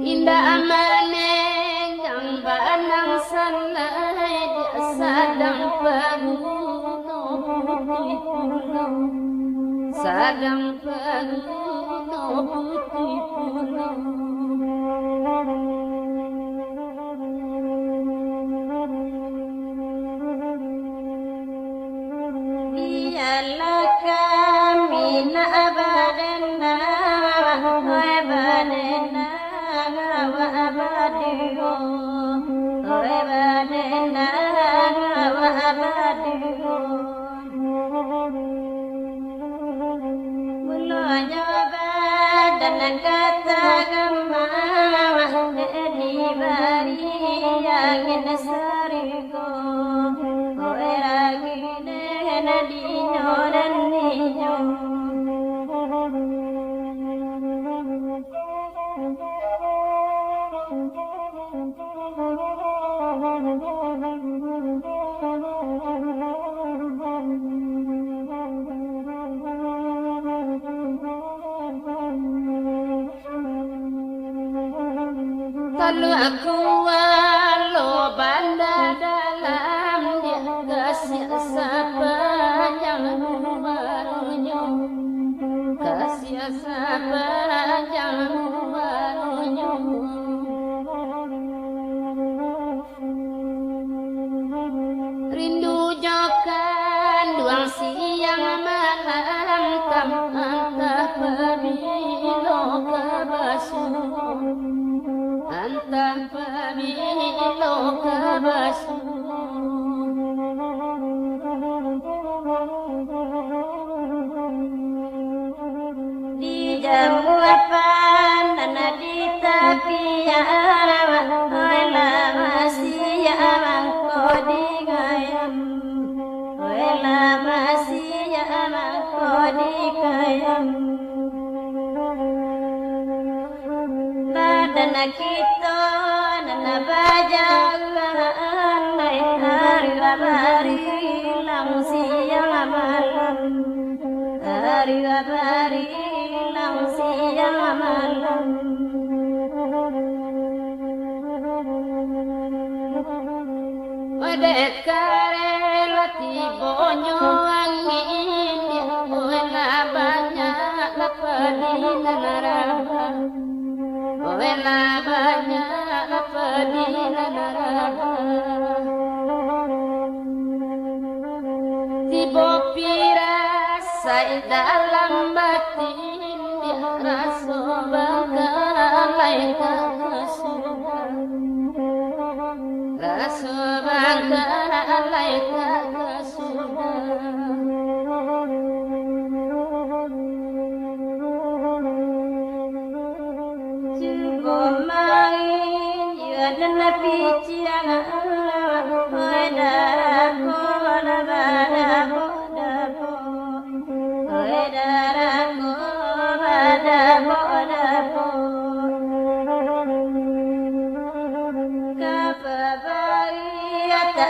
Indah amane yang banang sanai dia sadang penguno putih pulau sadang penguno putih pulau dialah kami na abadana wa abadana wa abadiyo wa abadana wa abadiyo mulanya badana kata gama di bari yang nasarigo ora gine na dinyo dan ninyo kalau aku walau banda dalam dia kasih sepanjang barunya kasih sepanjang barunya rindu jokan duang siang malam antah pabilo kabasuh antah pabilo kabasuh di jamu panan di tapian wala masih amangko di gayam wala masih amangko di gayam badana kita nana bajangan hari labari lang siang malam hari labari lang siang malam Dekarela tibonyo angin wala banyak lapadinan naraba wala banyak lapadinan naraba tibo pirasa dalam batin dia rasa bagai kasuhan rasa bagai kasuhan cukup main dan pician darahku darahku darahku darahku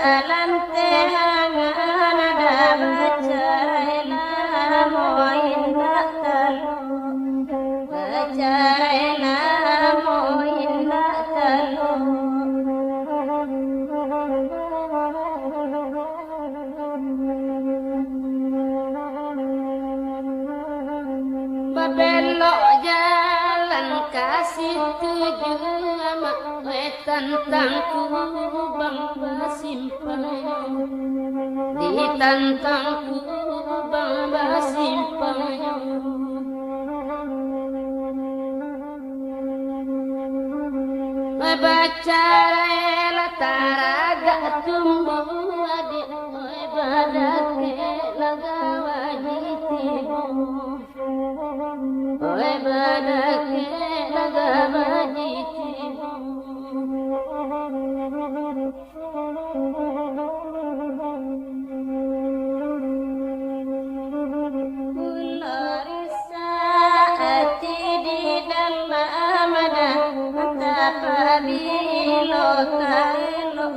alam tehangan ada bacaila moin tak talung bacaila moin tak talung babelok jalan kasih tujuan tentangku bang basimpang ditantangku bang basimpang baca rela taraga tumbuh adik badake lagawajiti oi badake lagawajiti Pabilo kailo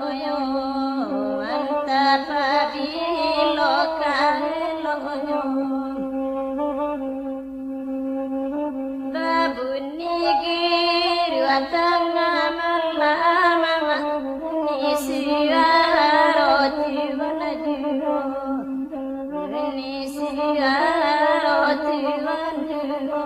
siaroti vanajiro ni siaroti vanajiro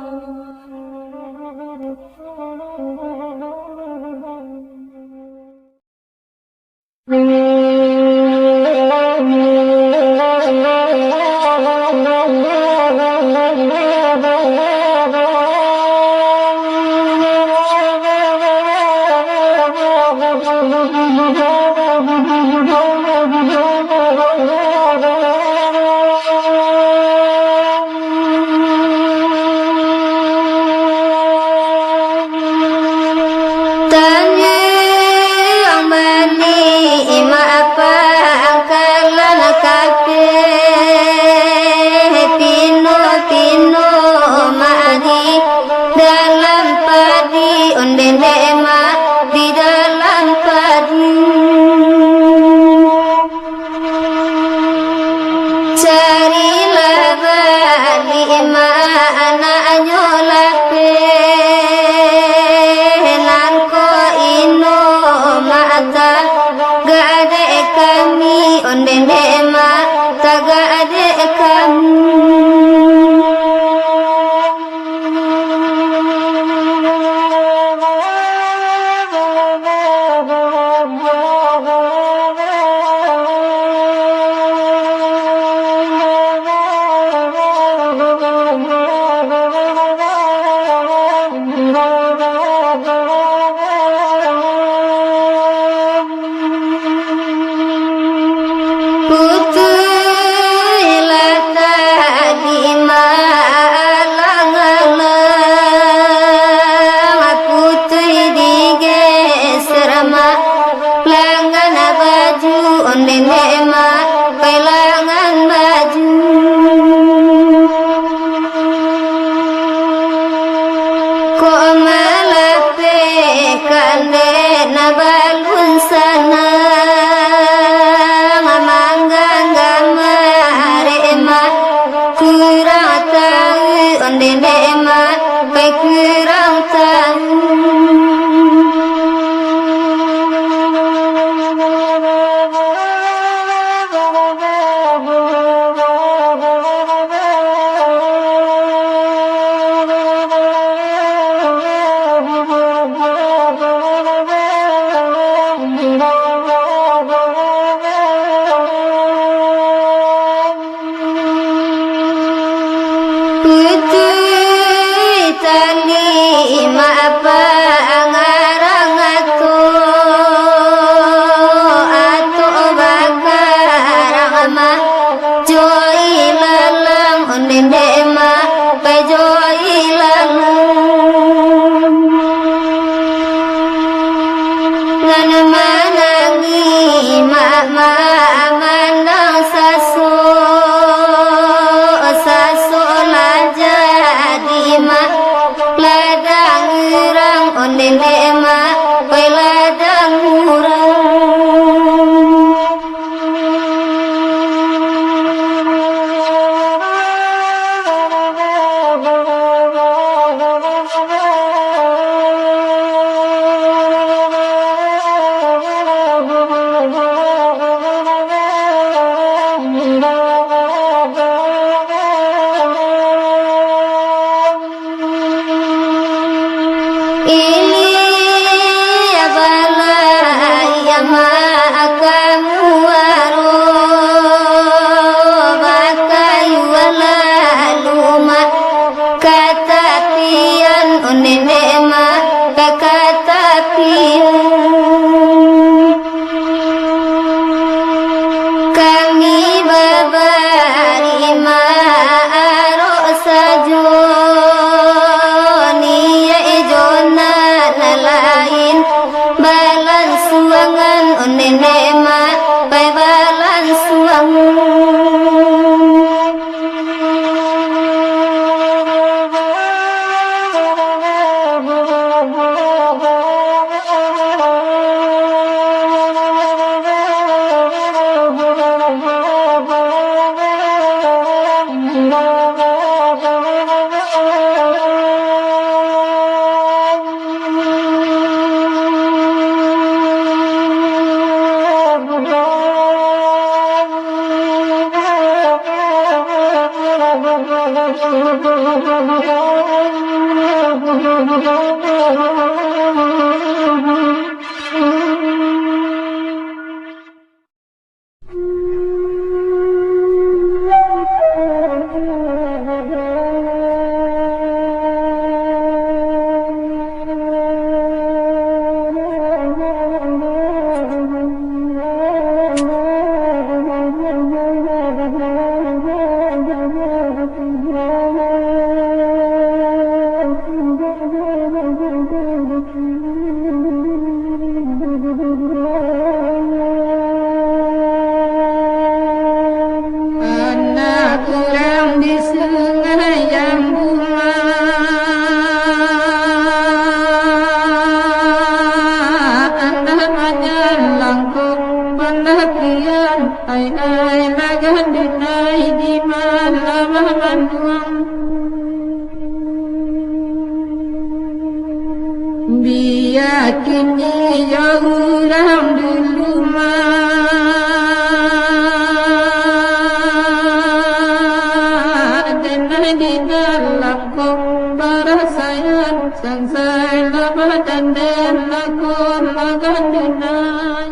pendakian ai lagan dinai di malam manduang biyakini jauh dulu di dalam pembarasayan sangsai labatan dan lakon lagan dunai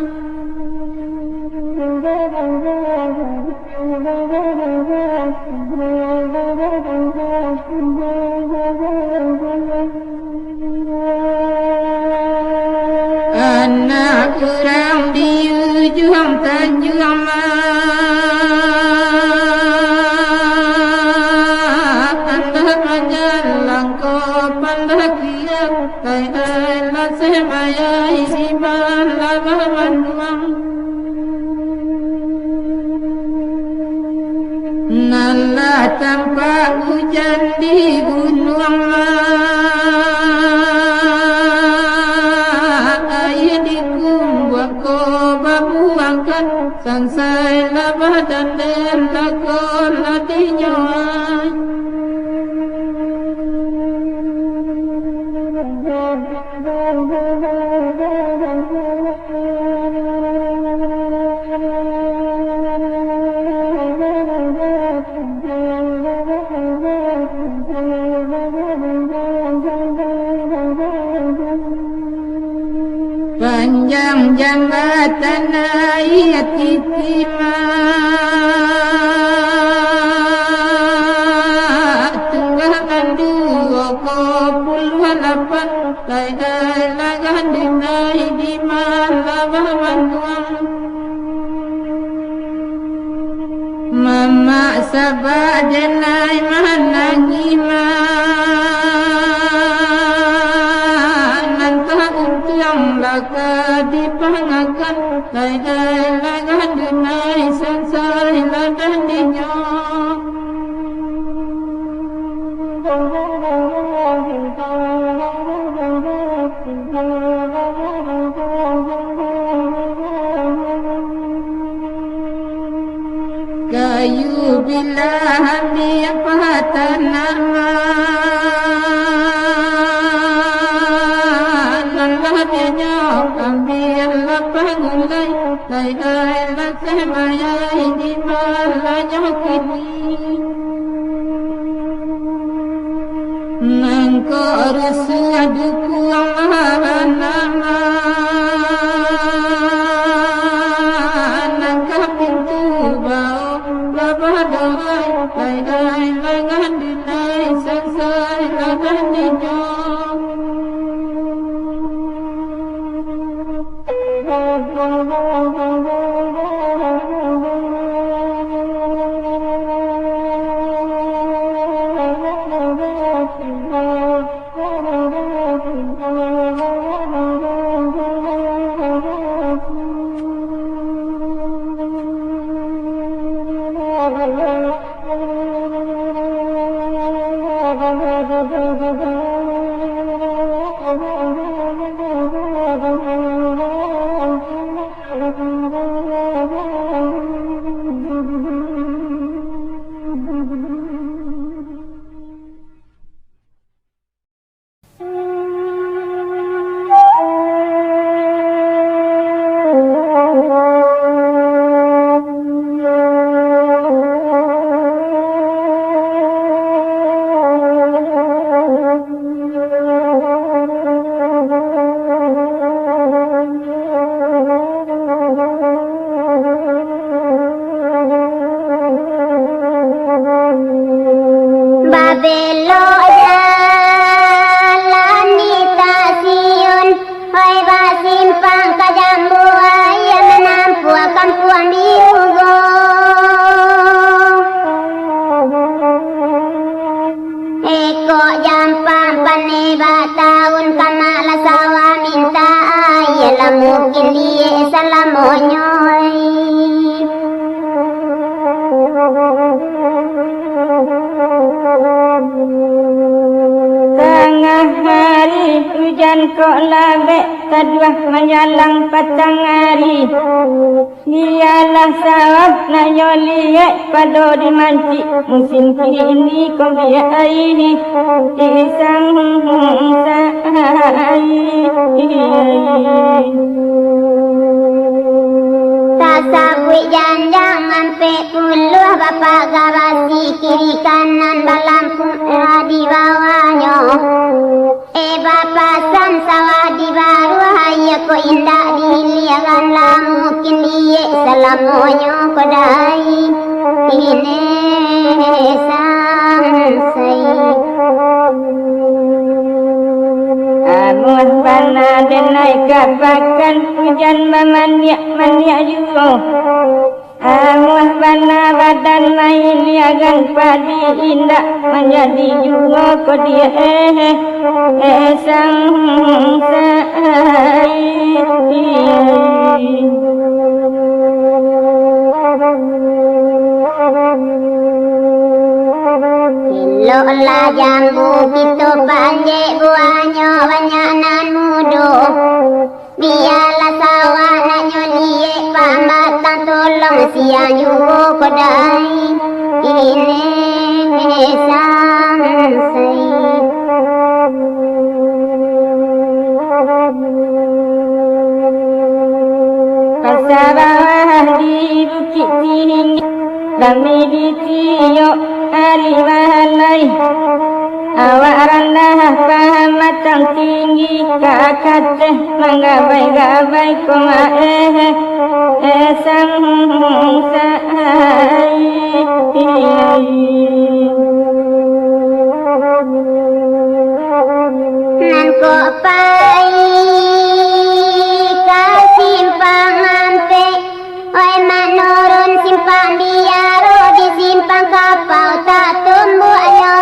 anak kurang di ujung tanjung pendakian ai la semaya isi malam manduang nalla tanpa hujan di gunung air di kumbang ko babuangkan sansai labatan dan lakon latinya panjang jambatan ayat itimah tunggakan dua kopul walapan lai lagan dinai di malam manduang mama sabah denai manangima laka dipangakan lai lagan dunai sansai ladan dinyo kayu bilahan di patan nama ambil lapangulai lai la semaya di malanya kini nangko rusuh duku nama nangka pintu bau babadai lai langan dinai sansai lagan dinyo Tengah hari hujan kok labek taduah menjalang patang hari. Dialah sawah nanyo liat pada dimanci musim kini kau dia airi isang sai. Tasabui janjang ampe puluh bapak garasi kiri kanan balampung di bawahnya. Bapak san sawah di baru haya ko indah diliagan lah mungkin dia selamonyo kodai ini sansai. Amuah bana denai kapakan hujan mania juga. Amuah bana badan main liagan padi indah menjadi juga kau dia sang sai. Lola jambu kita banjek buahnya banyak nan mudo. Biarlah sawah nanyo liek pambatan tolong siang juga kodai ini sansai. Pasabah di bukit tinggi kami di tiok hari malai. Awak rendah paham matang tinggi kakak teh menggabai-gabai koma sang sai. Nan ko pai ka simpang ampe oi manurun simpang biaro di simpang kapau tak tumbuh ayo.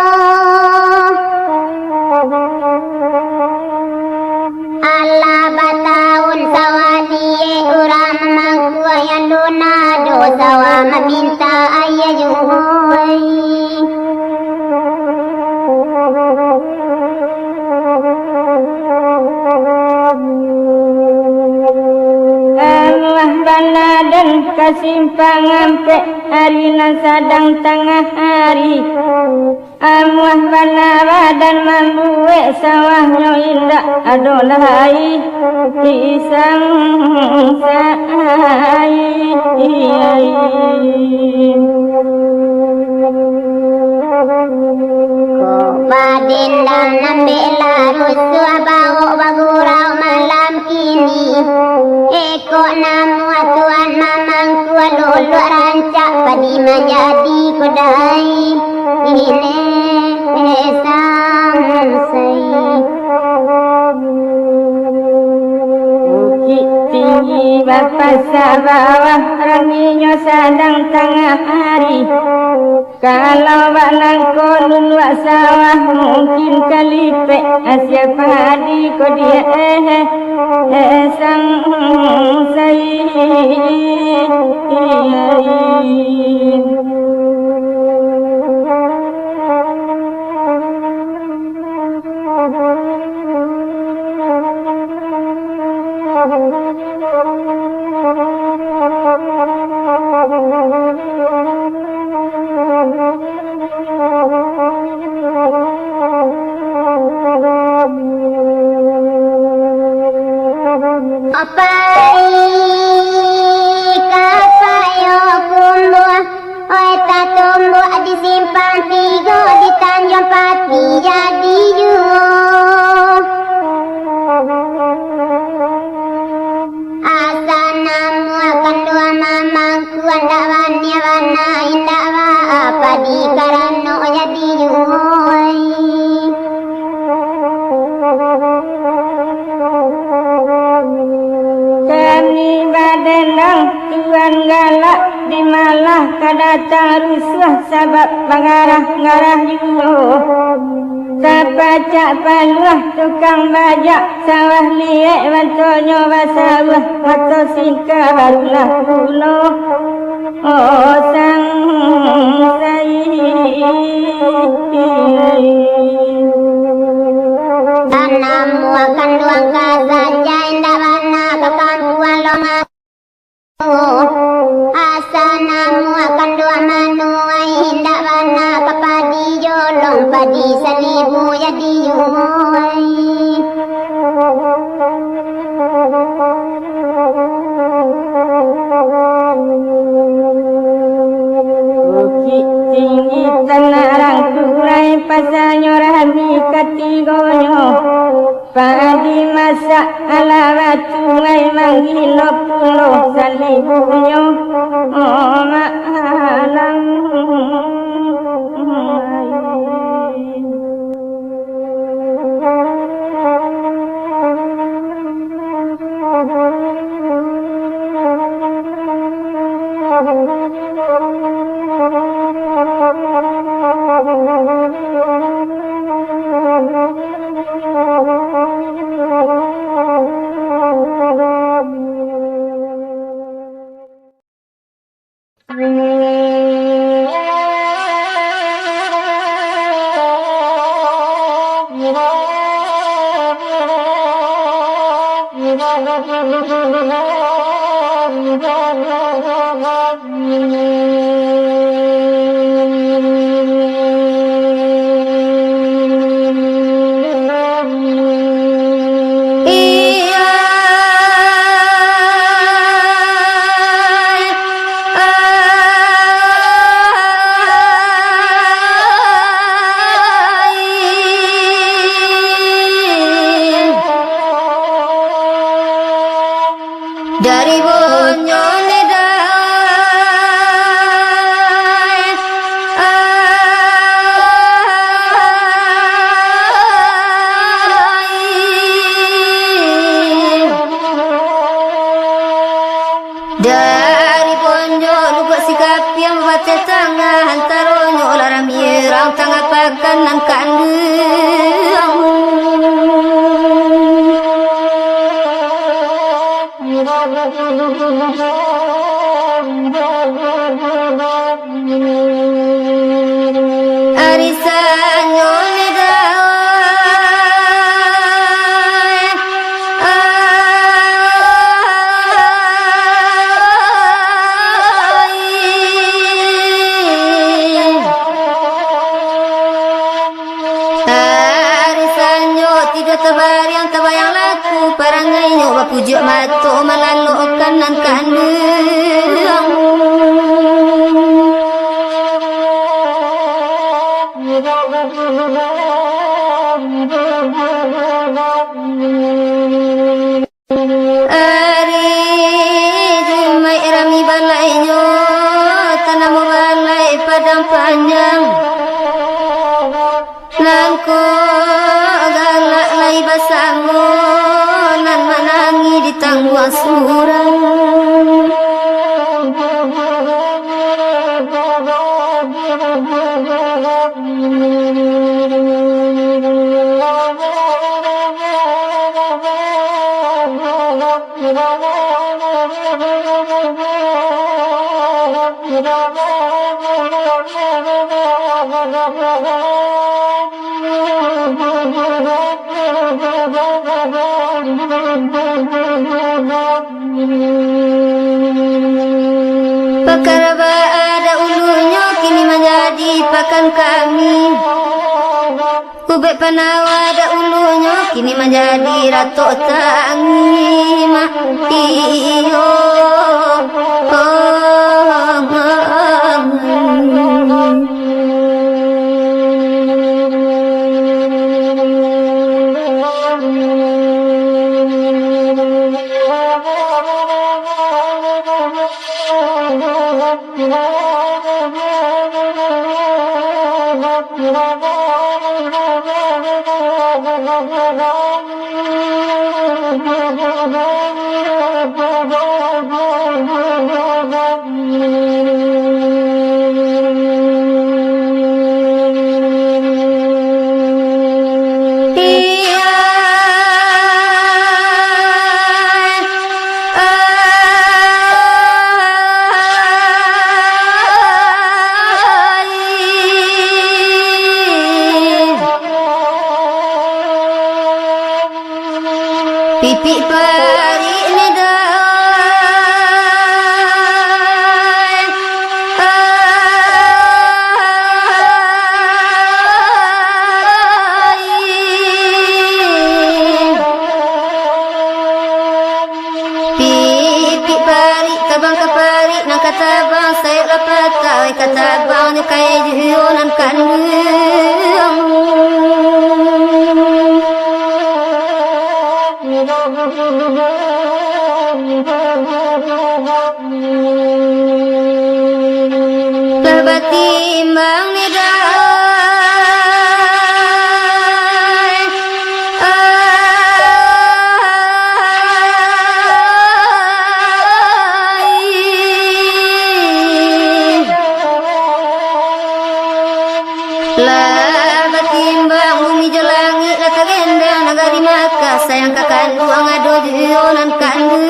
Allah batahun sawah die urang mangku yang donado sawah meminta ayah juhoi. Amuah bana dan kasimpang ampe hari nan sadang tengah hari. Amuah bana badan mambuwe sawahnya indah adolai isang sai. Baden dan nambela rusua bawa bagurau malam kini. Eko namu tuan mamang tua lolo rancak padi menjadi kodai ini sansai. Bukit tinggi bapak sabawah ranginya sadang tengah hari. Kalau balang ko lulua sawah mungkin kalipe asia padi ko dia sang sai. Apai kapayo kumbuh oi tak tumbuh di simpang tiga di Tanjung Pati jadi juo. Asal namu akan dua mamangku anda wanya wana indah wa apa di karano jadi juo. Kami badenang tuan galak di malah kadatang rusuh sebab mengarah-ngarah juga. Sapacak paluah tukang bajak sawah liek bantunya basawah mata singka barulah pulo. Oh sang sai. Namu akan luang kazan jain Asanamu akan dua manuai hendak wana kapadi jolong padi seribu jadi yumoi. Bukit tinggi tanah turai pasal nyorani ketigonyo. Padi masak ala batu ngai manggilo pulo salibunyo. Oh maalang. Dari bonyone dai dari bonyo lupa sikap yang baca tengah antaronyo larang mirang tengah pakanan kandung. Arisanyo nedai arisanyo tidak terbayang laku parangainya bapujuk mato malalu kanan kandung. Ari jumai rami balainya tanam balai padang panjang nangko galak lai basango nan manangi di tangguang surang. Pakaraba ada ulunya kini menjadi pakan kami. Kubek panawa ada ulunya kini menjadi ratok tangi iyo. Pipi pari nedai kata bang saya dapat tahu kata bang ni kayak jualan kan Terbatimbang ni sayang kakak luang ado jualan kandung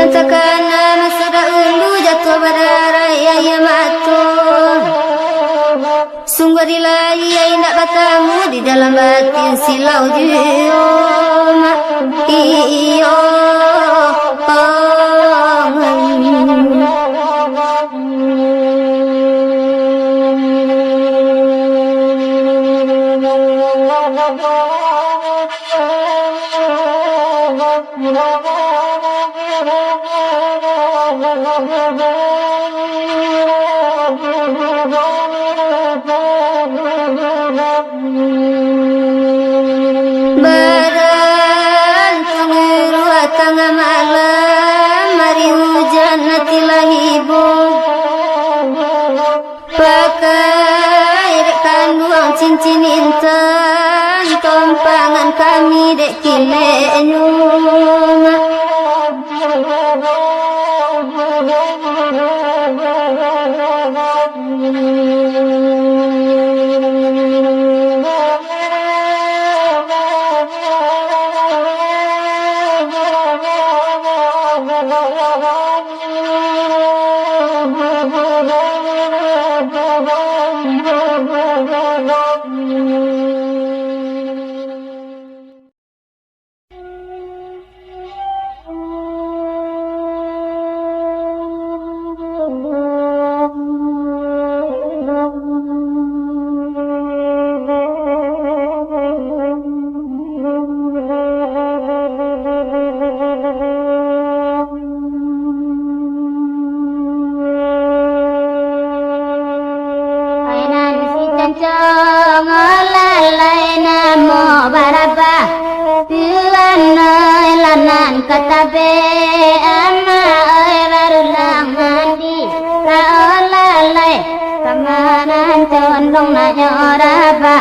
Nantakana sudah ulu jatuh berdarah ya matu Sungguh dilai ya indah batamu di dalam batin silau jiwa Iyo Badan pengeruah tengah malam Mari hujan nantilah ibu Pakai dek kanduang cincin intan Tompangan kami dek kilenyu Katabe ama barulang mandi raolalai kamanan condong na nyoraba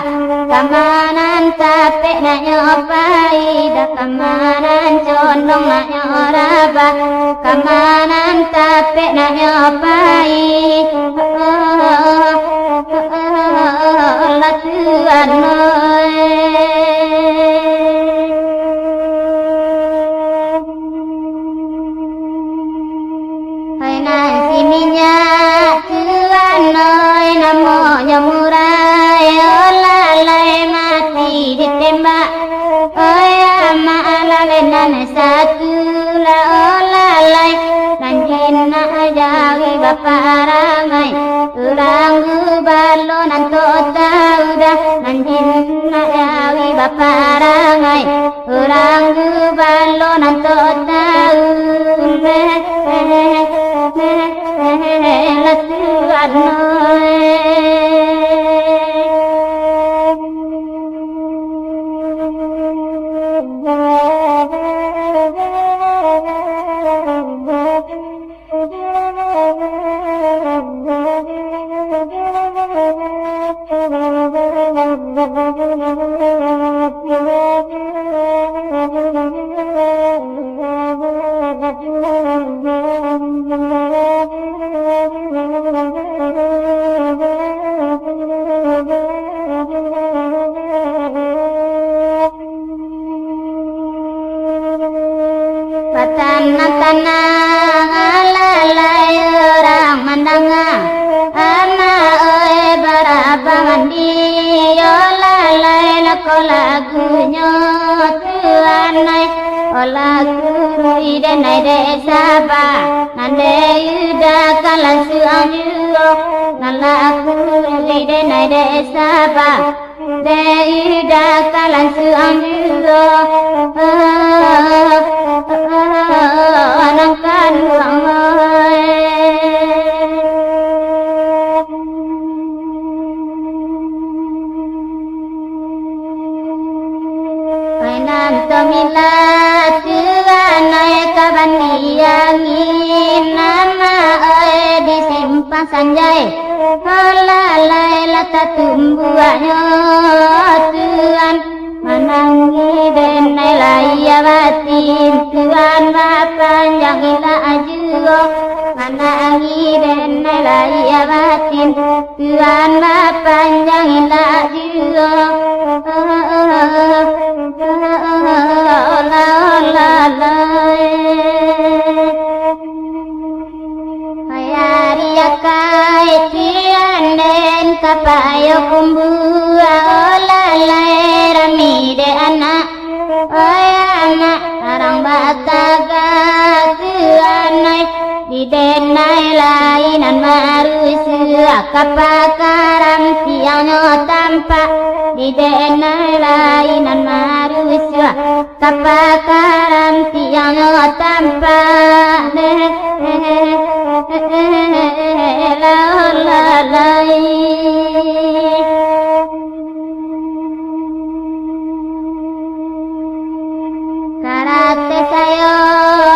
kamanan tape na nyobai da kamanan condong na nyoraba kamanan tape na nyobai latuan minyak tuan noi namo nyamurai olalai mati ditembak ama alalenan satu la olalai nanjina jawi baparangai uranggu balonan tota udah nanjina jawi baparangai uranggu balonan tota udah latuan lagunya tuan nai lagu ide nai desa ba nande yuda kalan suang yuo nalaku ide nai desa ba de yuda kalan suang yuo anangkan uang Tomila tuanai kaban diangin nama disimpan sanjai halalai lata tumbuhnya tuan manangi denai laya batin tuan panjang ila ajuo manangi denai laya batin tuan panjang ila ajuo kapayo kumbua olalai ramide anak anak arang bataga tuanai di denai lainan marusua kapakaram tiangnya tampak di denai lainan marusua kapakaram tiangnya tampak karate sayo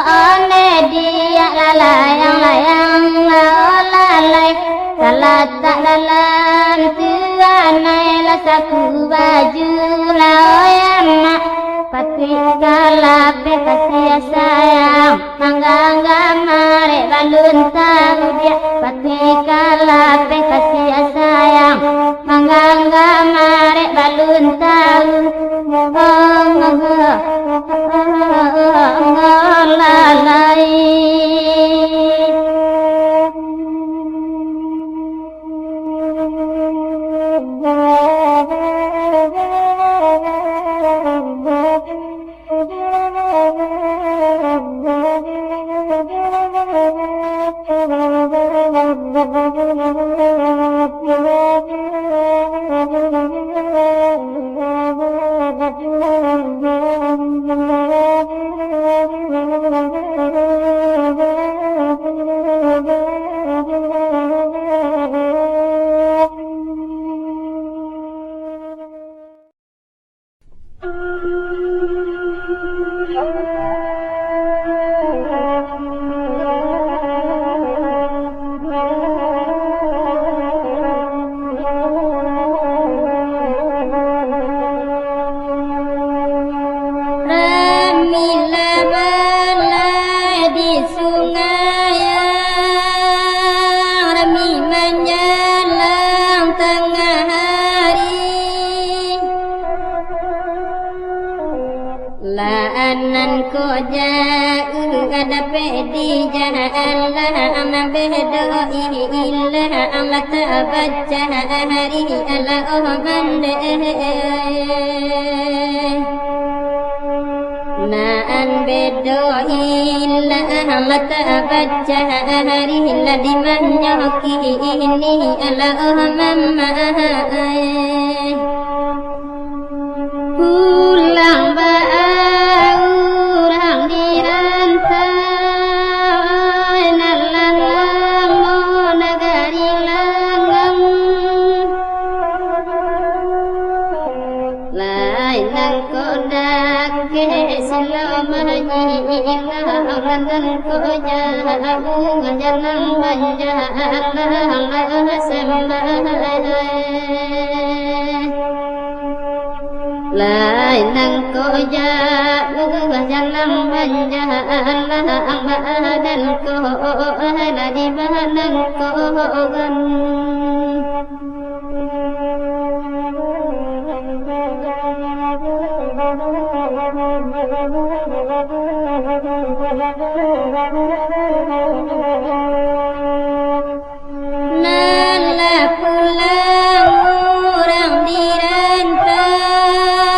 one dia lalayang lalai salat tak dalam tuanai lasaku baju laoyama patri kalape kasih sayang mangga mare balun tahu dia patri kalape kasih sayang mangga mare balun tahu Nala pulang orang dirantau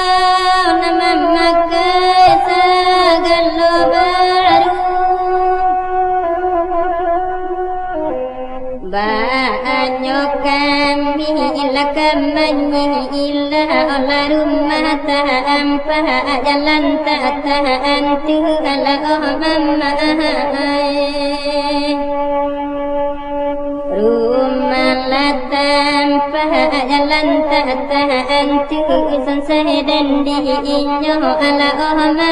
ala rumah tampa jalan tahan tu ala mama rumah tampa jalan tahan tu sansai dan diinyo ala mama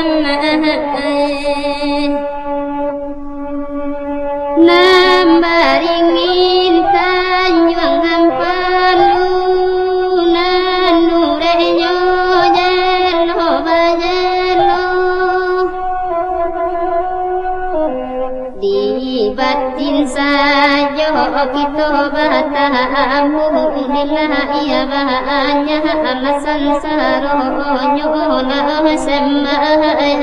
nambaringin tanjung hampalu nanurenyo jelo bajelo di batin sajo kita batamu nilai banyak alasan saronyo na semai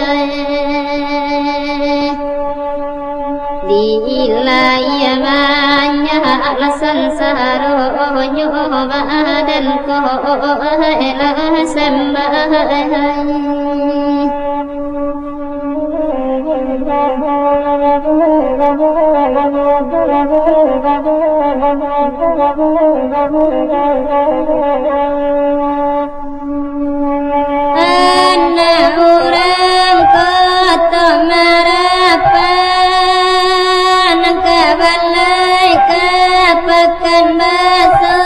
Dilai banyak alasan saronyo badan ko elah sembah anak orang kota Marapan kebalai ke pekan baso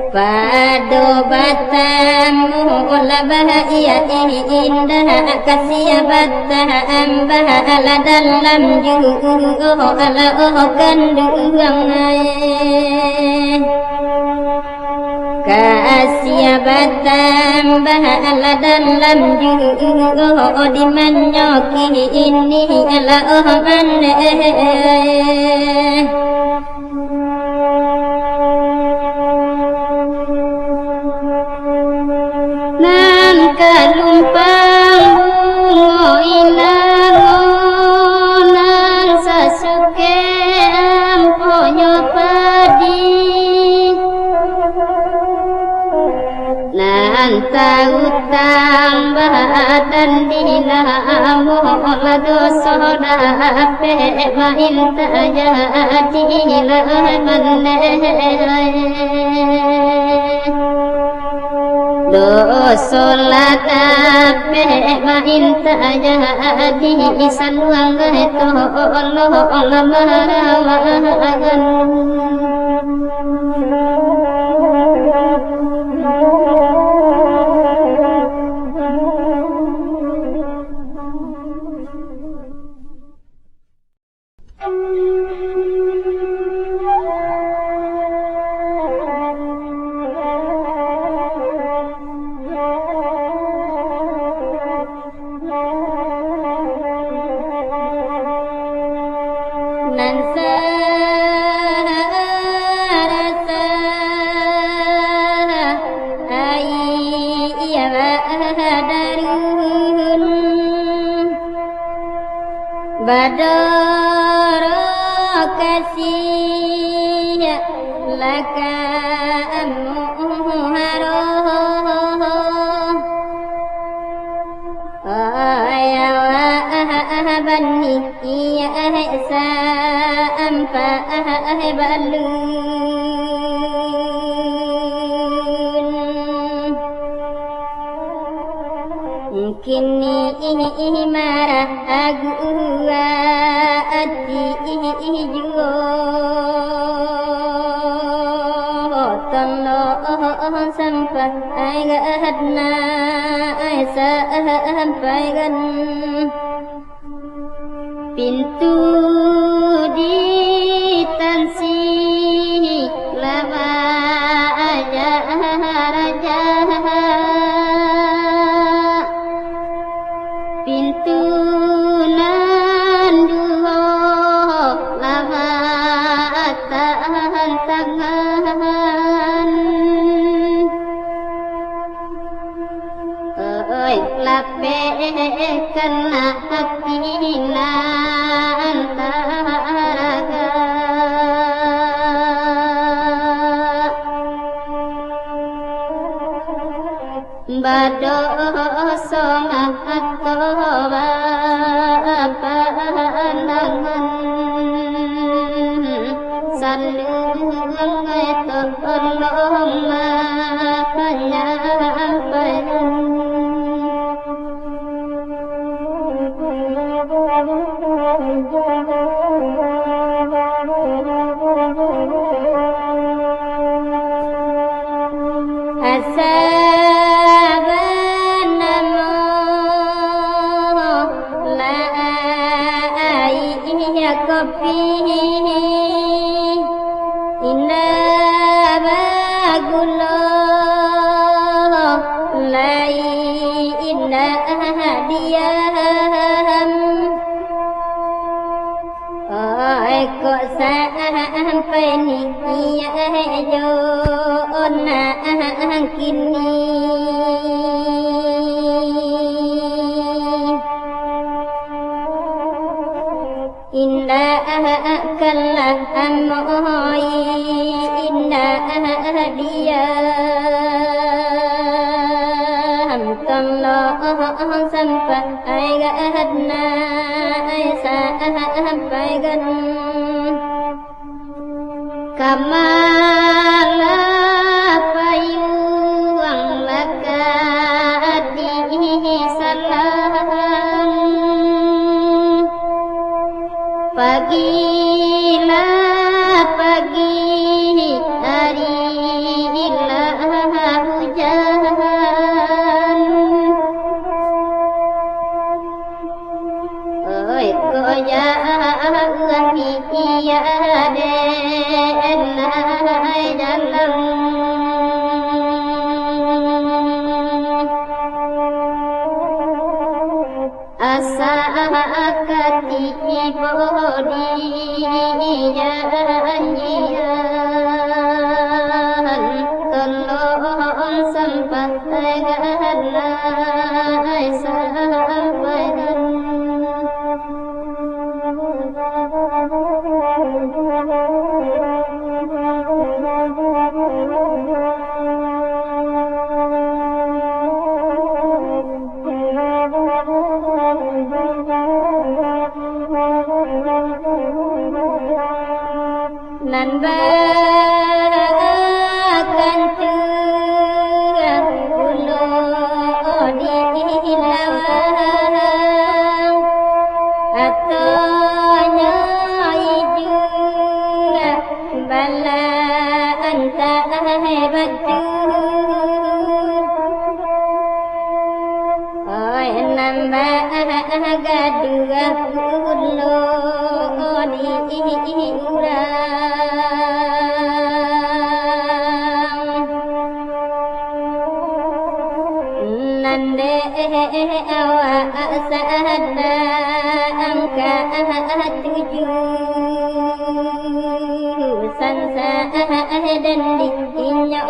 padu batamu labahia indah kasih batam bahala dalam juga ala kandungan kasih batam bahala dalam juga di manyoki ini ala maneh nan kalumpang bungo ilango nan sasuke amponyo padi nan tautang badan dinamu lado soda pe main tajadi solat ape main tajadi sanuang to Allah marawagan badara kasih laka amuharo ayawa bani iya sa ampa balun kini marah agua ati juo tolo sampai gadna sampai gan pintu di tansi lama aja raja pintu nanduho lama tahan tangan oi lape kena hati antaraga bado songat toba panangan salung itu tolong menyampaikan sampai ni jo na kini indah kalah amoy indah dia tolong sampai gadna sampai gan kamala payung lakati salam pagilah pagi harilah hujan oi koya iya den jalan asa akati bodi janjian tolong sampaikan sampaikan nan bakan ulo di lawang atanya juga bala anta hebat oi nambah gadua ulo di nande awa asada angka tujuh sansa dan diinyo